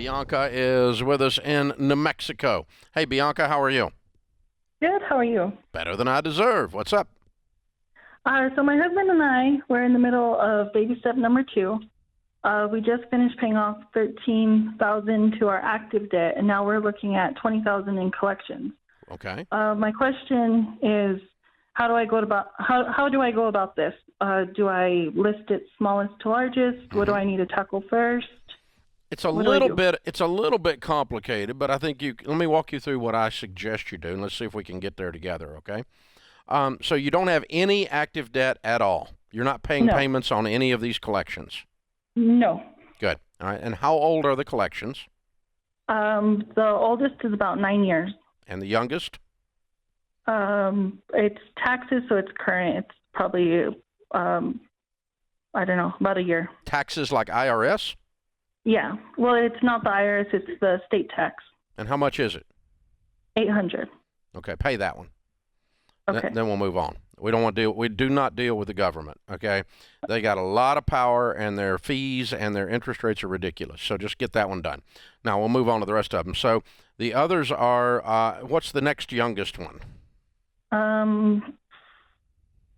Bianca is with us in New Mexico. Hey, Bianca, how are you? Good. How are you? Better than I deserve. What's up? So my husband and I were in the middle of baby step number 2. We just finished paying off $13,000 to our active debt, and now we're looking at $20,000 in collections. Okay. My question is, how do I go about this? Do I list it smallest to largest? What do I need to tackle first? It's a What do I little do? bit. It's a little bit complicated, but I think let me walk you through what I suggest you do, and let's see if we can get there together. Okay. So you don't have any active debt at all. You're not paying No. payments on any of these collections. No. Good. All right. And how old are the collections? The oldest is about 9 years. And the youngest? It's taxes, so it's current. It's probably, I don't know, about a year. Taxes like IRS? Yeah. Well, it's not the IRS, it's the state tax. And how much is it? 800. Okay, pay that one. Okay. Then we'll move on. We don't want to deal. We do not deal with the government. Okay, they got a lot of power, and their fees and their interest rates are ridiculous. So just get that one done. Now we'll move on to the rest of them. So the others are. What's the next youngest one?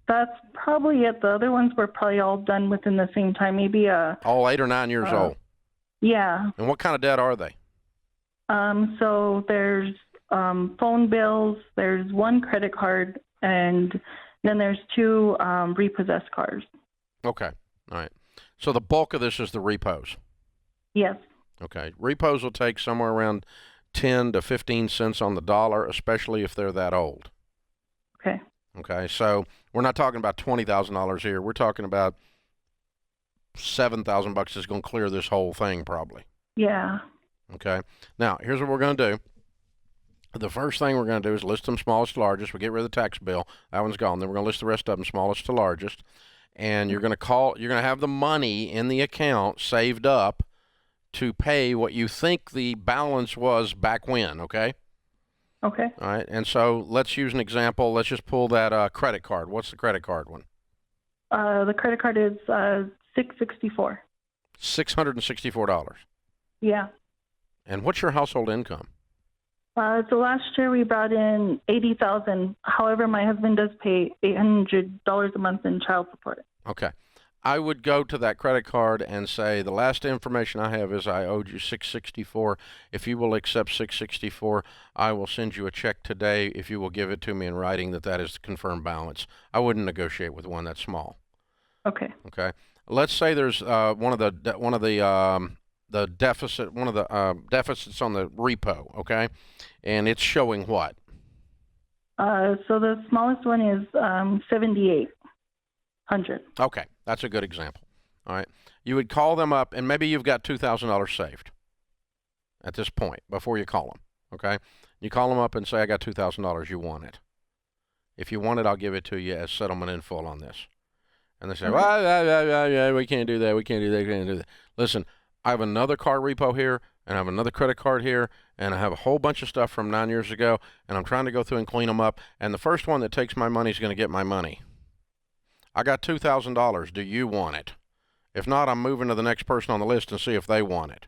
That's probably it. The other ones were probably all done within the same time. Maybe All 8 or 9 years old. yeah. And what kind of debt are they? So there's phone bills, there's one credit card, and then there's 2 repossessed cars. Okay, all right. So the bulk of this is the repos. Yes. Okay, repos will take somewhere around 10 to 15 cents on the dollar, especially if they're that old. Okay. Okay, so we're not talking about $20,000 here. We're talking about $7,000 is going to clear this whole thing probably. Yeah. Okay. Now, here's what we're going to do. The first thing we're going to do is list them smallest to largest. We get rid of the tax bill. That one's gone. Then we're going to list the rest of them smallest to largest. And you're going to have the money in the account saved up to pay what you think the balance was back when, okay? Okay. All right. And so let's use an example. Let's just pull that credit card. What's the credit card one? The credit card is $664. $664. Yeah. And what's your household income? So last year we brought in $80,000. However, my husband does pay $800 a month in child support. Okay. I would go to that credit card and say, the last information I have is I owed you $664. If you will accept $664, I will send you a check today if you will give it to me in writing that is the confirmed balance. I wouldn't negotiate with one that small. Okay. Okay. Let's say there's one of the deficits on the repo, okay? And it's showing what? So the smallest one is 7,800. Okay, that's a good example. All right. You would call them up, and maybe you've got $2,000 saved at this point before you call them, okay? You call them up and say, I got $2,000, you want it. If you want it, I'll give it to you as settlement in full on this. And they say, well, we can't do that, we can't do that, we can't do that. Listen, I have another car repo here, and I have another credit card here, and I have a whole bunch of stuff from 9 years ago, and I'm trying to go through and clean them up, and the first one that takes my money is going to get my money. I got $2,000. Do you want it? If not, I'm moving to the next person on the list and see if they want it.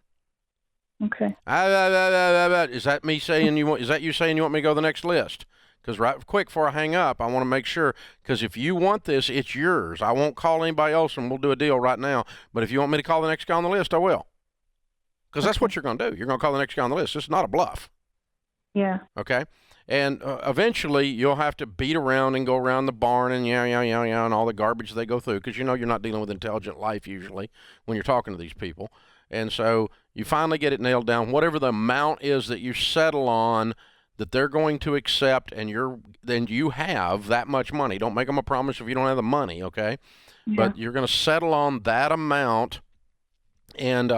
Okay. Is that me saying you want? Is that you saying you want me to go to the next list? Because right quick before I hang up, I want to make sure. Because if you want this, it's yours. I won't call anybody else, and we'll do a deal right now. But if you want me to call the next guy on the list, I will. Because that's what you're going to do. You're going to call the next guy on the list. It's not a bluff. Yeah. Okay? And eventually, you'll have to beat around and go around the barn and and all the garbage they go through, because you're not dealing with intelligent life usually when you're talking to these people. And so you finally get it nailed down. Whatever the amount is that you settle on that they're going to accept, and then you have that much money. Don't make them a promise if you don't have the money, okay? Yeah. But you're going to settle on that amount, and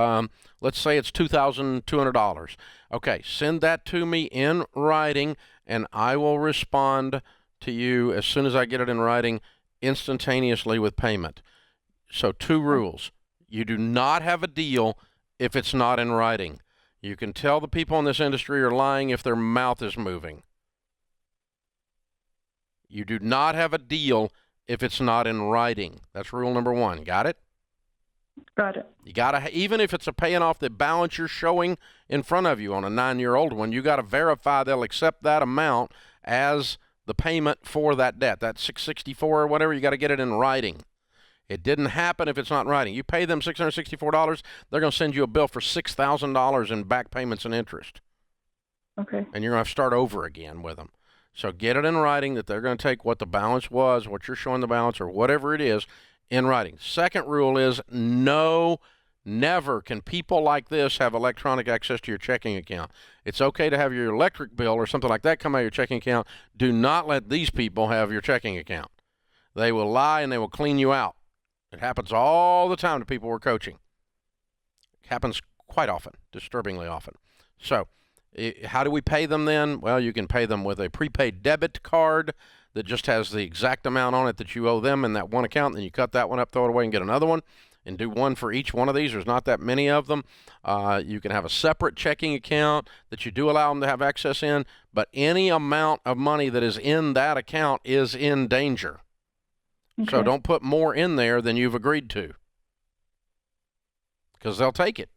let's say it's $2,200. Okay, send that to me in writing, and I will respond to you as soon as I get it in writing, instantaneously with payment. So 2 rules. You do not have a deal if it's not in writing. You can tell the people in this industry are lying if their mouth is moving. You do not have a deal if it's not in writing. That's rule number 1. Got it? Got it. You got to, even if it's a paying off the balance you're showing in front of you on a 9-year-old one, you got to verify they'll accept that amount as the payment for that debt. That 664 or whatever, you got to get it in writing. It didn't happen if it's not in writing. You pay them $664, they're going to send you a bill for $6,000 in back payments and interest. Okay. And you're going to have to start over again with them. So get it in writing that they're going to take what the balance was, what you're showing the balance, or whatever it is, in writing. Second rule is never can people like this have electronic access to your checking account. It's okay to have your electric bill or something like that come out of your checking account. Do not let these people have your checking account. They will lie and they will clean you out. It happens all the time to people we're coaching. It happens quite often, disturbingly often. So how do we pay them then? Well, you can pay them with a prepaid debit card that just has the exact amount on it that you owe them in that one account. Then you cut that one up, throw it away, and get another one, and do one for each one of these. There's not that many of them. You can have a separate checking account that you do allow them to have access in, but any amount of money that is in that account is in danger. Okay. So don't put more in there than you've agreed to, because they'll take it.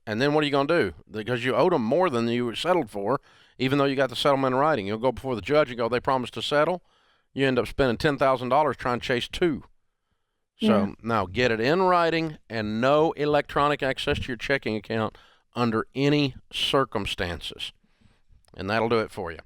And then what are you going to do? Because you owed them more than you settled for, even though you got the settlement in writing. You'll go before the judge and go, they promised to settle. You end up spending $10,000 trying to chase two. So now get it in writing and no electronic access to your checking account under any circumstances. And that'll do it for you.